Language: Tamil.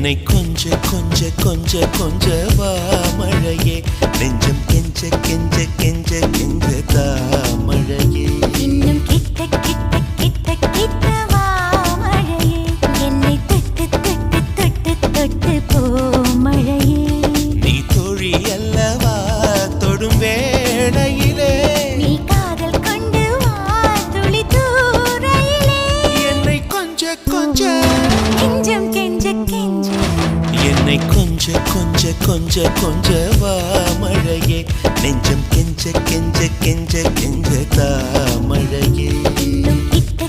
என்னை கொஞ்ச கொஞ்ச கொஞ்ச கொஞ்ச வா மழையே நெஞ்சம் கெஞ்ச கெஞ்ச கெஞ்ச கெஞ்ச தா மழையே இன்னும் கிட்ட கிட்ட கிட்ட கிட்ட வா மழையே என்னை தொட்டு தொட்டு தொட்டு தொட்டு போ மழையே நீ தோழி அல்லவா தொடும் வேளையிலே நீ காதல் கொண்டு வா துளி தூரையிலே என்னை கொஞ்ச கொஞ்ச கெஞ்சம் கெஞ்ச கெஞ்ச என்னை கொஞ்ச கொஞ்ச கொஞ்ச கொஞ்ச வா மழையே நெஞ்சம் கெஞ்ச கெஞ்ச கெஞ்ச கெஞ்ச தா மழையே இன்னும் கிட்ட